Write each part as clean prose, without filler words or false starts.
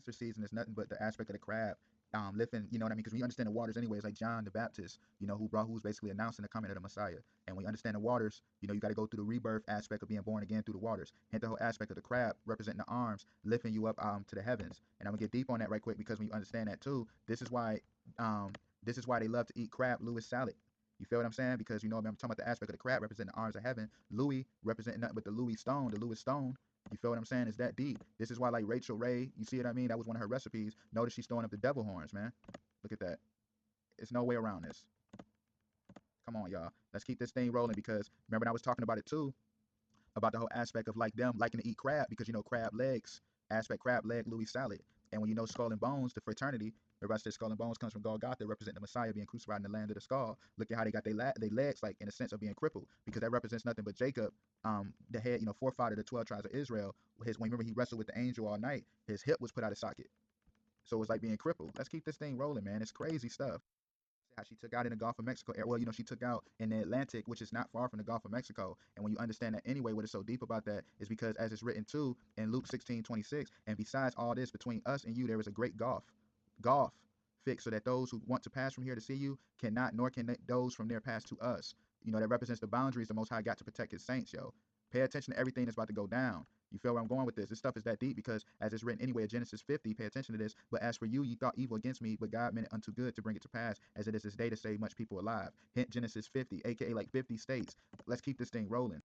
Cancer season is nothing but the aspect of the crab lifting, you know what I mean? Because when you understand the waters anyway, it's like John the Baptist, you know, who's basically announcing the coming of the Messiah. And when you understand the waters, you know, you got to go through the rebirth aspect of being born again through the waters. And the whole aspect of the crab representing the arms, lifting you up to the heavens. And I'm gonna get deep on that right quick because when you understand that too, um this is why they love to eat crab Lewis salad. You feel what I'm saying? Because you know, I'm talking about the aspect of the crab representing the arms of heaven, Louis representing nothing but the Lewis Stone. You feel what I'm saying? Is that deep? This is why, like Rachel Ray, you see what I mean? That was one of her recipes. Notice she's throwing up the devil horns, man. Look at that. There's no way around this. Come on, y'all. Let's keep this thing rolling because remember I was talking about it too, about the whole aspect of like them liking to eat crab because you know crab legs, aspect crab leg Louis salad. And when you know skull and bones, the fraternity, everybody says skull and bones comes from Golgotha, representing the Messiah being crucified in the land of the skull. Look at how they got their legs like in a sense of being crippled because that represents nothing but Jacob, the head, you know, forefather of the 12 tribes of Israel. When remember he wrestled with the angel all night, his hip was put out of socket. So it was like being crippled. Let's keep this thing rolling, man. It's crazy stuff how she took out in the Gulf of Mexico. Well, you know, she took out in the Atlantic, which is not far from the Gulf of Mexico. And when you understand that anyway, what is so deep about that is because as it's written too in Luke 16:26, and besides all this, between us and you, there is a great gulf. Gulf fixed so that those who want to pass from here to see you cannot, nor can those from there pass to us. You know, that represents the boundaries the Most High got to protect his saints, yo. Pay attention to everything that's about to go down. You feel where I'm going with this? This stuff is that deep because as it's written anyway, Genesis 50, pay attention to this. But as for you, you thought evil against me, but God meant it unto good to bring it to pass, as it is this day to save much people alive. Hint Genesis 50, aka like 50 states. Let's keep this thing rolling.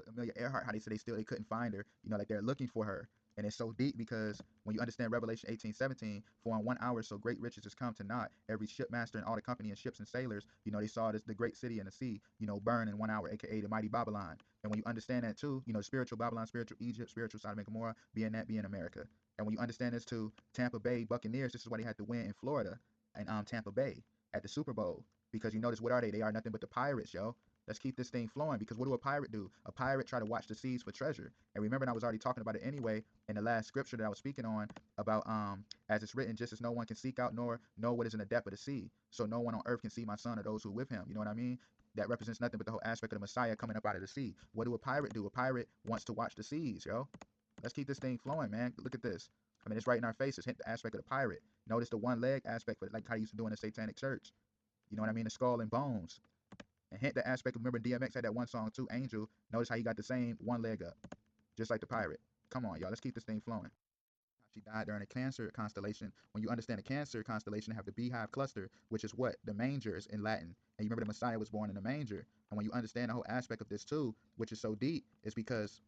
Amelia Earhart, how they said they couldn't find her, you know, like they're looking for her. And it's so deep because when you understand Revelation 18:17, for in 1 hour so great riches has come to naught, every shipmaster and all the company and ships and sailors, you know, they saw this the great city in the sea, you know, burn in 1 hour, aka the mighty Babylon. And when you understand that too, you know, spiritual Babylon, spiritual Egypt, spiritual Sodom and Gomorrah, being America. And when you understand this too, Tampa Bay Buccaneers, this is why they had to win in Florida and Tampa Bay at the Super Bowl. Because you notice what are they? They are nothing but the pirates, yo. Let's keep this thing flowing because what do a pirate do? A pirate try to watch the seas for treasure. And remember, I was already talking about it anyway in the last scripture that I was speaking on about as it's written, just as no one can seek out nor know what is in the depth of the sea. So no one on earth can see my son or those who are with him. You know what I mean? That represents nothing but the whole aspect of the Messiah coming up out of the sea. What do a pirate do? A pirate wants to watch the seas, yo. Let's keep this thing flowing, man. Look at this. I mean, it's right in our faces. Hint the aspect of the pirate. Notice the one leg aspect, but like how he used to do in the Satanic Church. You know what I mean? The skull and bones. And hint the aspect of remember DMX had that one song too, Angel. Notice how he got the same one leg up, just like the pirate. Come on, y'all. Let's keep this thing flowing. She died during a Cancer constellation. When you understand the Cancer constellation, have the beehive cluster, which is what the manger is in Latin. And you remember the Messiah was born in a manger. And when you understand the whole aspect of this too, which is so deep, is because